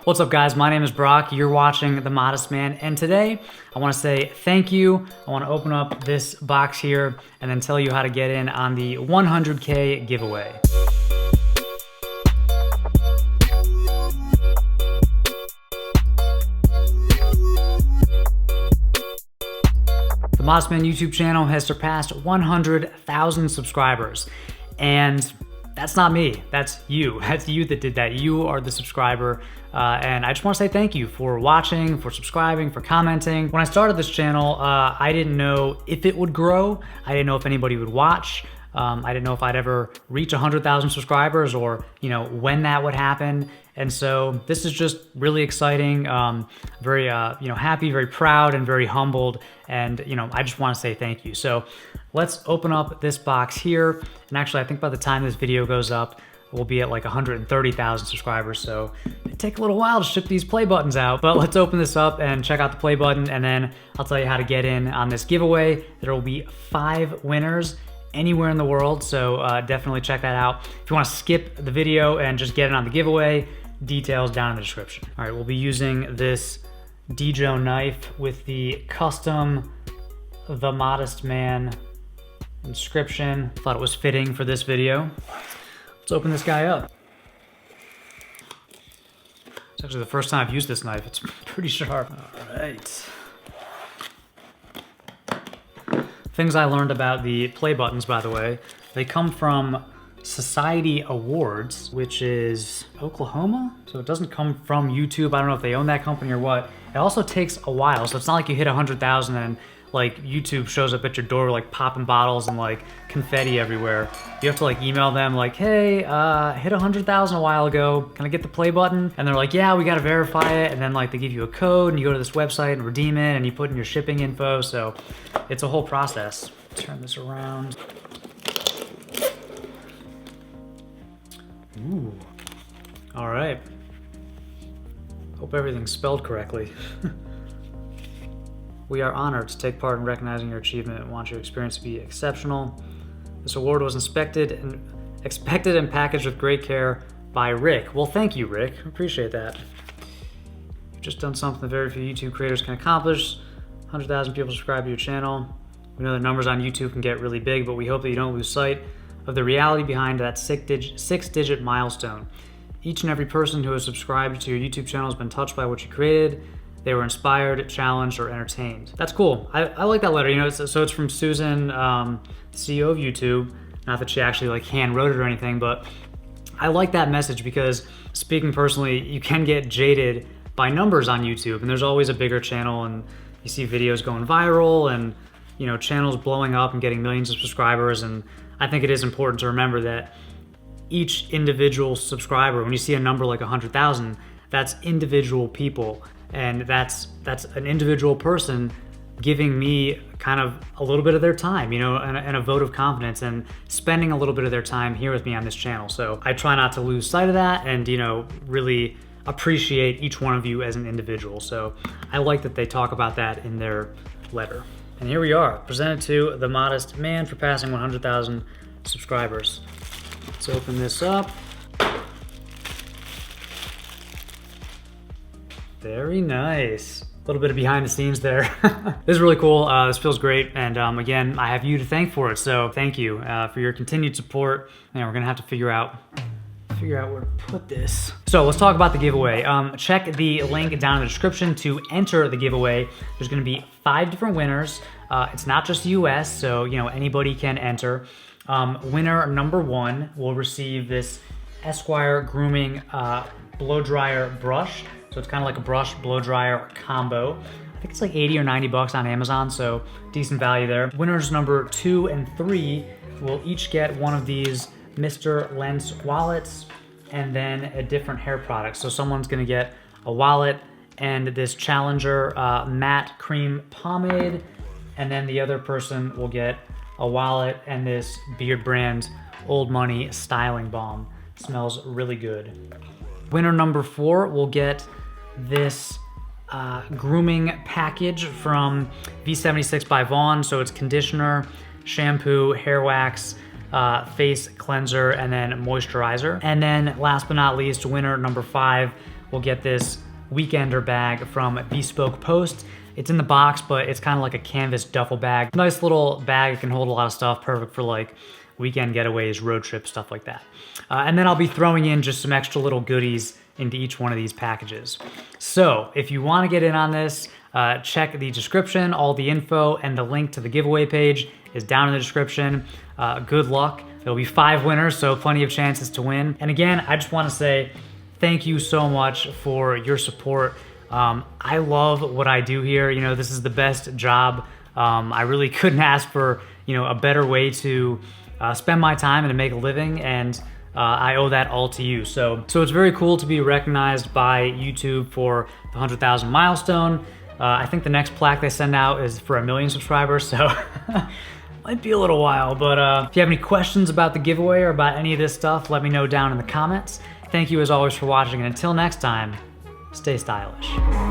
What's up guys, my name is Brock, you're watching The Modest Man, and today I want to say thank you. I want to open up this box here and then tell you how to get in on the 100K giveaway. The Modest Man YouTube channel has surpassed 100,000 subscribers, and that's not me, that's you. That's you that did that. You are the subscriber, and I just want to say thank you for watching, for subscribing, for commenting. When I started this channel, I didn't know if it would grow. I didn't know if anybody would watch. I didn't know if I'd ever reach 100,000 subscribers or, when that would happen. And so this is just really exciting. Very, happy, very proud, and very humbled. And, I just want to say thank you. So let's open up this box here. And actually, I think by the time this video goes up, we'll be at like 130,000 subscribers. So it take a little while to ship these play buttons out, but let's open this up and check out the play button. And then I'll tell you how to get in on this giveaway. There will be 5 winners anywhere in the world. So definitely check that out. If you want to skip the video and just get in on the giveaway, details down in the description. All right, we'll be using this Dijo knife with the custom The Modest Man inscription. Thought it was fitting for this video. Let's open this guy up. It's actually the first time I've used this knife. It's pretty sharp. All right. Things I learned about the play buttons, by the way, they come from Society Awards, which is Oklahoma. So it doesn't come from YouTube. I don't know if they own that company or what. It also takes a while. So it's not like you hit 100,000 and like YouTube shows up at your door like popping bottles and like confetti everywhere. You have to like email them like, hey, hit 100,000 a while ago. Can I get the play button? And they're like, yeah, we got to verify it. And then like they give you a code and you go to this website and redeem it and you put in your shipping info. So it's a whole process. Turn this around. Ooh. All right. Hope everything's spelled correctly. We are honored to take part in recognizing your achievement and want your experience to be exceptional. This award was expected and packaged with great care by Rick. Well, thank you, Rick. Appreciate that. You've just done something that very few YouTube creators can accomplish. 100,000 people subscribe to your channel. We know the numbers on YouTube can get really big, but we hope that you don't lose sight of the reality behind that six-digit milestone. Each and every person who has subscribed to your YouTube channel has been touched by what you created. They were inspired, challenged, or entertained. That's cool. I like that letter. So it's from Susan, the CEO of YouTube. Not that she actually like hand wrote it or anything, but I like that message because, speaking personally, you can get jaded by numbers on YouTube, and there's always a bigger channel, and you see videos going viral, and channels blowing up and getting millions of subscribers. And I think it is important to remember that each individual subscriber, when you see a number like 100,000, that's individual people. And that's an individual person giving me kind of a little bit of their time, and a vote of confidence and spending a little bit of their time here with me on this channel. So I try not to lose sight of that and, really appreciate each one of you as an individual. So I like that they talk about that in their letter. And here we are, presented to The Modest Man for passing 100,000 subscribers. Let's open this up. Very nice. A little bit of behind the scenes there. This is really cool. This feels great. And again, I have you to thank for it. So thank you for your continued support. And we're gonna have to figure out where to put this. So let's talk about the giveaway. Check the link down in the description to enter the giveaway. There's gonna be 5 different winners. It's not just US, so anybody can enter. Winner number 1 will receive this Esquire Grooming blow dryer brush. So it's kind of like a brush blow dryer combo. I think it's like 80 or 90 bucks on Amazon, so decent value there. Winners number 2 and 3 will each get one of these Mr. Lens wallets and then a different hair product. So someone's gonna get a wallet and this Challenger matte cream pomade, and then the other person will get a wallet and this Beard Brand Old Money styling balm. Smells really good. Winner number 4 will get this grooming package from V76 by Vaughn. So it's conditioner, shampoo, hair wax, face cleanser, and then moisturizer. And then last but not least, winner number 5 will get this weekender bag from Bespoke Post. It's in the box, but it's kind of like a canvas duffel bag. Nice little bag, it can hold a lot of stuff, perfect for like weekend getaways, road trips, stuff like that. And then I'll be throwing in just some extra little goodies into each one of these packages. So if you want to get in on this, check the description. All the info and the link to the giveaway page is down in the description. Good luck. There'll be 5 winners, so plenty of chances to win. And again, I just want to say thank you so much for your support. I love what I do here. You know, this is the best job. I really couldn't ask for, you know, a better way to spend my time and to make a living, and I owe that all to you. So it's very cool to be recognized by YouTube for the 100,000 milestone. I think the next plaque they send out is for 1 million subscribers, so might be a little while. But if you have any questions about the giveaway or about any of this stuff, let me know down in the comments. Thank you as always for watching, and until next time, stay stylish.